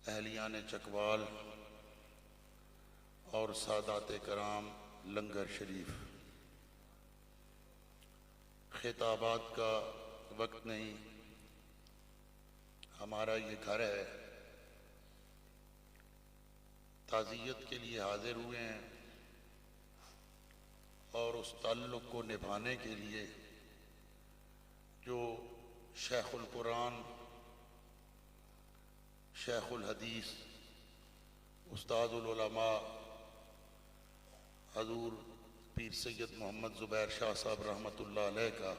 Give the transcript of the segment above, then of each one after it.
अहलियान चकवाल और सादात कराम लंगर शरीफ, खिताबात का वक्त नहीं, हमारा ये घर है। ताज़ियत के लिए हाजिर हुए हैं और उस ताल्लुक़ को निभाने के लिए जो शेखुल कुरान, शेखुल हदीस, उस्तादुल उलमा हजूर पीर सैयद मोहम्मद ज़ुबैर शाह साहब रहमतुल्लाह अलैह का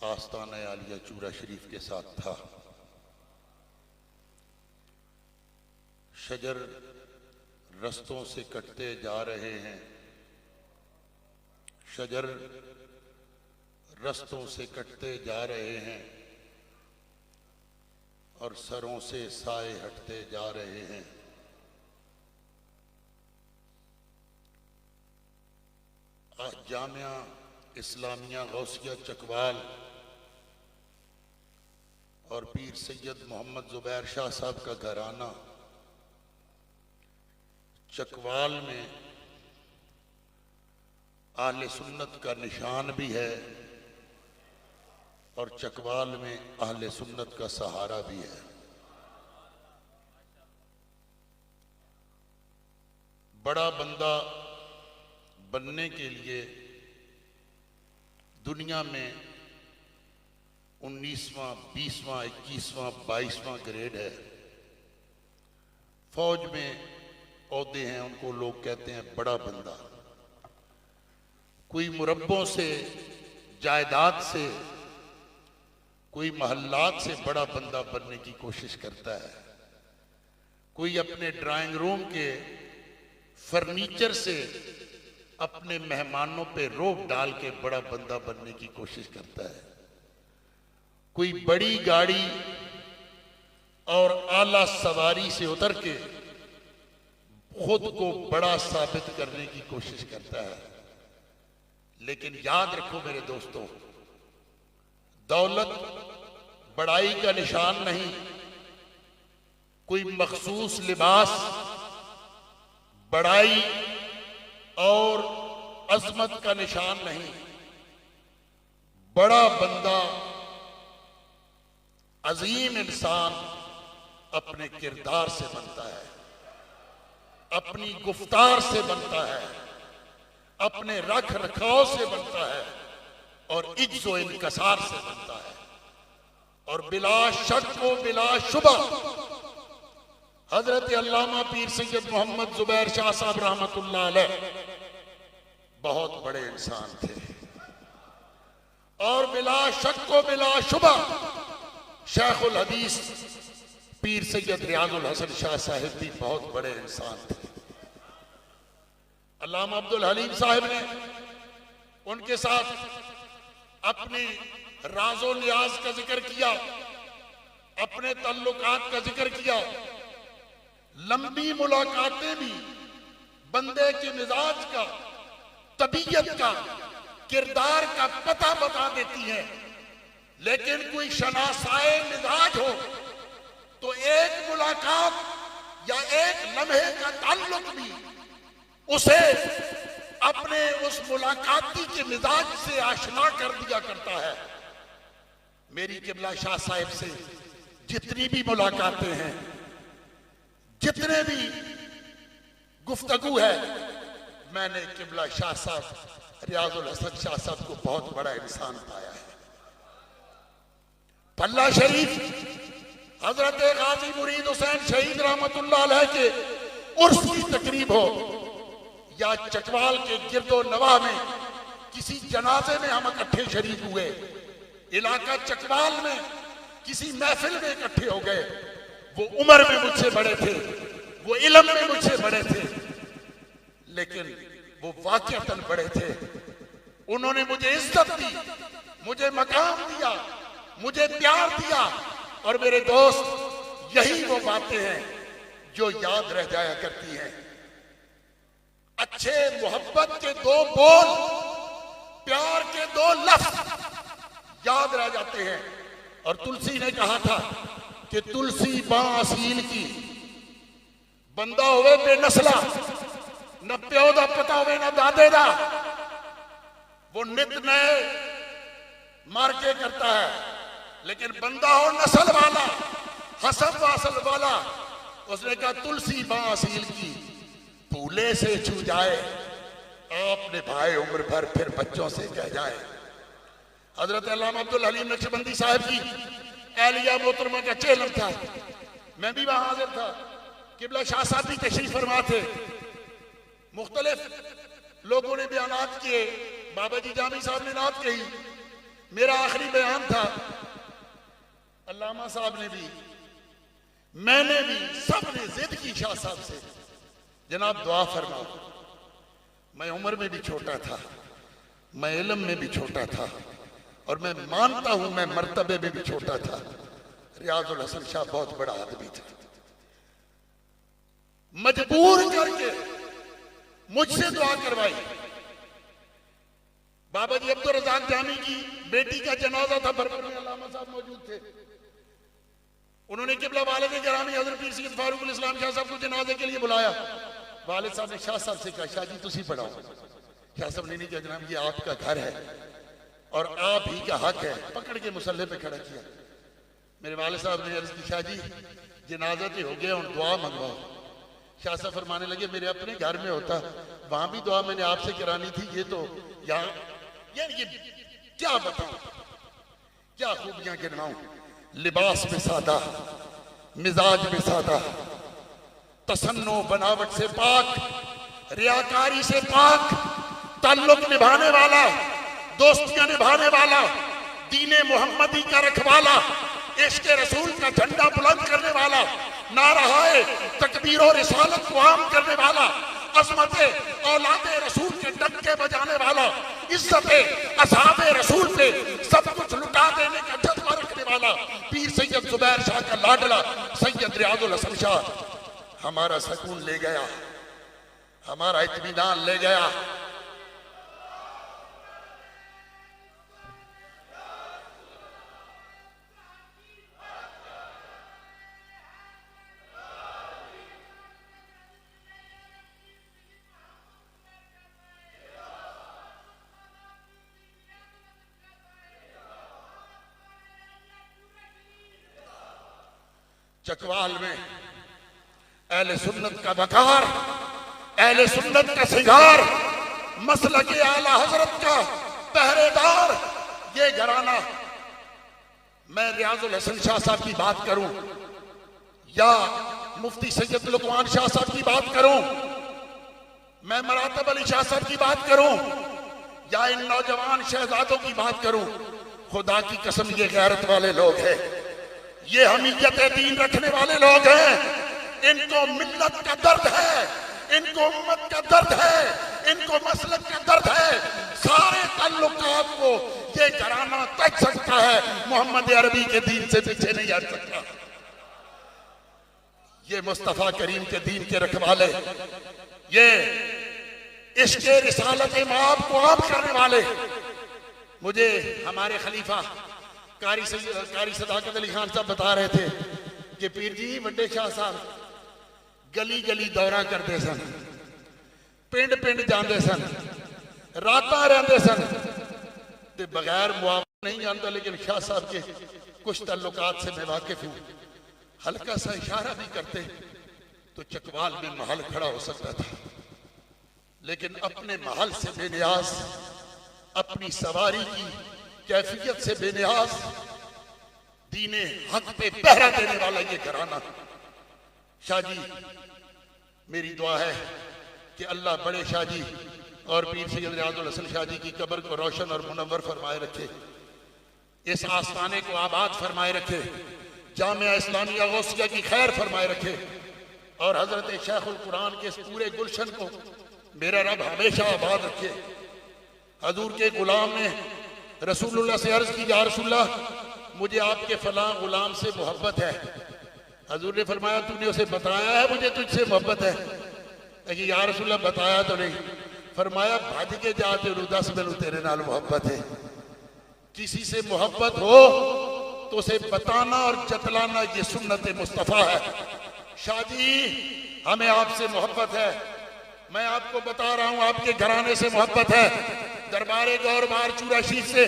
आस्ताना आलिया चूरा शरीफ के साथ था। शजर रस्तों से कटते जा रहे हैं, शजर रस्तों से कटते जा रहे हैं और सरों से साए हटते जा रहे हैं। आज जामिया इस्लामिया गौसिया चकवाल और पीर सैयद मोहम्मद ज़ुबैर शाह साहब का घराना चकवाल में आले सुन्नत का निशान भी है और चकवाल में अहले सुन्नत का सहारा भी है। बड़ा बंदा बनने के लिए दुनिया में 19वां, 20वां, 21वां, 22वां ग्रेड है। फौज में ओहदे हैं, उनको लोग कहते हैं बड़ा बंदा। कोई मुरब्बों से, जायदाद से, कोई महल्लात से बड़ा बंदा बनने की कोशिश करता है। कोई अपने ड्राइंग रूम के फर्नीचर से अपने मेहमानों पे रोक डाल के बड़ा बंदा बनने की कोशिश करता है। कोई बड़ी गाड़ी और आला सवारी से उतर के खुद को बड़ा साबित करने की कोशिश करता है। लेकिन याद रखो मेरे दोस्तों, दौलत बड़ाई का निशान नहीं, कोई मखसूस लिबास बड़ाई और अजमत का निशान नहीं। बड़ा बंदा, अजीम इंसान अपने किरदार से बनता है, अपनी गुफ्तार से बनता है, अपने रख रखाव से बनता है और इज्जो इनकसार से बनता है। और बिला शक व बिला शुबा हजरत अल्लामा पीर सैयद मोहम्मद ज़ुबैर शाह साहब रहमतुल्लाह अलैह बहुत बड़े इंसान थे। और बिला शक व बिला शुबा शेखुल हदीस पीर सैयद रियाजुल हसन शाह साहिब भी बहुत बड़े इंसान थे। अल्लामा अब्दुल हलीम साहिब ने उनके साथ अपनी राज़ो नियाज का जिक्र किया, अपने तल्लुकात का जिक्र किया। लंबी मुलाकातें भी बंदे के मिजाज का, तबीयत का, किरदार का पता बता देती है। लेकिन कोई शनासाए मिजाज हो तो एक मुलाकात या एक लम्हे का ताल्लुक भी उसे अपने उस मुलाकाती के मिजाज से आशना कर दिया करता है। मेरी किबला शाह साहिब से जितनी भी मुलाकातें हैं, जितने भी गुफ्तगू है, मैंने किबला शाह साहब रियाजुल हसन शाह साहब को बहुत बड़ा इंसान पाया है। पल्ला शरीफ हजरत गाजी मुरीद हुसैन शहीद रहमतुल्लाह अलैह के उर्स की तकरीब हो या चकवाल के गिरदो नवाह में किसी जनाजे में हम इकट्ठे शरीक हुए, इलाका चकवाल में किसी महफिल में इकट्ठे हो गए। वो उम्र में मुझसे बड़े थे, वो इल्म में मुझसे बड़े थे, लेकिन वो वाकईतन बड़े थे। उन्होंने मुझे इज्जत दी, मुझे मकाम दिया, मुझे प्यार दिया। और मेरे दोस्त, यही वो बातें हैं जो याद रह जाया करती हैं। अच्छे मोहब्बत के दो बोल, प्यार के दो लफ्ज याद रह जाते हैं। और तुलसी ने कहा था कि तुलसी बां असील की बंदा होवे बेनस्ला, न प्यो दा पता होवे न दादे दा, वो नित नए मार्के करता है। लेकिन बंदा हो नस्ल वाला, हसब वासल वाला, उसने कहा तुलसी बां असील की फूले से छू जाए, आपने भाई उम्र भर फिर बच्चों से कह जाए। हजरत अल्लामा अब्दुल हलीम नक्शबंदी साहब की एहलिया मोहतरमा का चेलन था, मैं भी वहां हाजिर था। किबला शाह साहब भी तशरीफ फरमा थे, मुख्तलिफ लोगों ने बयानात किए, बाबा जी जामी साहब ने नात कही, मेरा आखिरी बयान था, अल्लामा साहब ने भी, मैंने भी, सब ने जिद की शाह साहब से, जनाब दुआ फरमाओ। मैं उम्र में भी छोटा था, मैं इल्म में भी छोटा था, और मैं मानता हूं मैं मर्तबे में भी छोटा था। रियाजुल हसन शाह बहुत बड़ा आदमी था, मजबूर करके मुझसे दुआ करवाई। बाबा जी अब्दुल रज़ाक जामी की बेटी का जनाजा था, भरपूर में अल्लामा साहब मौजूद थे। उन्होंने किबला वालिद गिरामी हज़रत पीर सैयद फारूकुल इस्लाम शाह साहब को जनाजे के लिए बुलाया। वालिद साहब ने शाह साहब से कहा, शाह जी तुसी पढ़ाओ। शाह साहब ने नहीं कहा, जनाब ये आपका घर है और आप ही का हक है। पकड़ के मुसल्ले पे खड़ा किया। मेरे वालिद साहब ने अर्ज की, शाह जी जनाजा तो हो गया, दुआ मंगवाओ। शाह साहब फरमाने लगे, मेरे अपने घर में होता, वहां भी दुआ मैंने आपसे करानी थी, ये तो यहाँ, यानी ये क्या बताऊं, क्या खूबियां गिनवाऊं। लिबास में सादा, मिजाज में सादा, तसन्नो बनावट से पाक, रियाकारी से पाक, ताल्लुक निभाने वाला, दोस्तियां निभाने वाला, दीने मोहम्मदी का रखवाला, इश्क रसूल का झंडा बुलंद करने वाला, नाराए तकबीर और रिसालत को आम करने वाला, अज़मते औलादे रसूल के डंके बजाने वाला, इज्जते असहाबे रसूल पे सब कुछ लुटा देने का जज्बा रखने वाला, पीर सैयद जुबैर शाह का लाडला सैयद रियाजुल हसन शाह हमारा सकून ले गया, हमारा इत्मीनान ले गया। चकवाल में अहले सुन्नत का वकार, अहले सुन्नत का सिंगार, मसलके आला हजरत का पहरेदार, ये घराना। मैं रियाजुल हसन शाह साहब की बात करूं या मुफ्ती सैयद लुकमान शाह साहब की बात करूं, मैं मरातब अली शाह साहब की बात करूं या इन नौजवान शहजादों की बात करूं, खुदा की कसम ये गैरत वाले लोग हैं, ये हमीयत दीन रखने वाले लोग हैं। इनको मिल्लत का दर्द है, इनको उम्मत का दर्द है, इनको मसलक का दर्द है। सारे ताल्लुकात को ये घराना तक सकता है, मोहम्मद अरबी के दीन से पीछे नहीं हट सकता। ये मुस्तफा करीम के दीन के रखवाले, ये इश्क रिसालत माब को आम करने वाले। मुझे हमारे खलीफा कारी सदाकत अली खान साहब बता रहे थे कि पीर जी वड्डे शाह साहब गली गली दौरा करते सन, पिंड पिंड जाते सन, रातां रहते सन, ते बगैर मुआवजा नहीं जानता, लेकिन शाह साहब के कुछ ताल्लुकात से मैं वाकिफ हूं। हल्का सा इशारा भी करते तो चकवाल में महल खड़ा हो सकता था, लेकिन अपने महल से बेनियाज, अपनी सवारी की कैफियत से बेनियाज, दीने हक पे पहरा देने वाला ये घराना। शाह जी मेरी दुआ है कि अल्लाह बड़े शाह जी और पीर सैयद रियाजुल हसन शाह जी की कब्र को रोशन और मुनव्वर फरमाए रखे, इस आस्थाने को आबाद फरमाए रखे, जामिया इस्लामिया गौसिया की खैर फरमाए रखे, और हजरत शेखुल कुरान के इस पूरे गुलशन को मेरा रब हमेशा आबाद रखे। हजूर के गुलाम ने रसूलुल्लाह से अर्ज की, या रसूलल्लाह मुझे आपके फलां गुलाम से मोहब्बत है। हजूर ने फरमाया, तूने उसे बताया है मुझे तुझसे मोहब्बत है? लेकिन या रसूलल्लाह बताया तो नहीं। फरमाया, भज के जाते 10 मिनट तेरे नाल मोहब्बत है। किसी से मोहब्बत हो तो उसे बताना और जतलाना ये सुन्नत मुस्तफ़ा है। शादी हमें आपसे मोहब्बत है, मैं आपको बता रहा हूं आपके घराने से मोहब्बत है। दरबारे गौर बार चूराशी से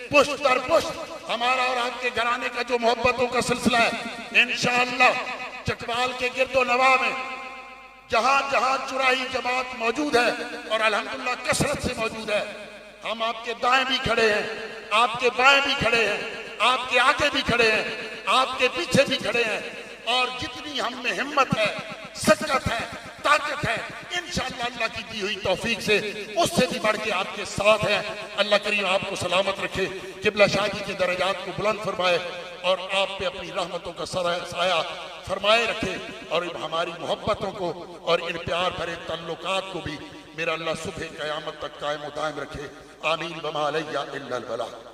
पुष्ट दर पुष्ट हमारा और आपके घराने का जो मोहब्बतों का सिलसिला है, इंशाअल्लाह चकवाल के गिरदो नवा में जहां जहां चुराही जमात मौजूद है और अल्हम्दुलिल्लाह कसरत से मौजूद है, हम आपके दाएं भी खड़े हैं, आपके बाएं भी खड़े हैं, आपके आगे भी खड़े हैं, आपके पीछे भी खड़े हैं, और जितनी हम में हिम्मत है, सकत है, ताकत है, इंशाअल्लाह अल्लाह की दी हुई तौफीक से उससे भी बढ़ के आपके साथ है। अल्लाह करीम आपको सलामत रखे, किबला शादी के दर्जात को बुलंद फरमाए और आप पे अपनी रहमतों का साया फरमाए रखे, और हमारी मोहब्बतों को और इन प्यार भरे ताल्लुकात को भी मेरा अल्लाह सुबह क़यामत तक कायम दायम रखे। आमीन। वमा अलैया इल्लल बलाग।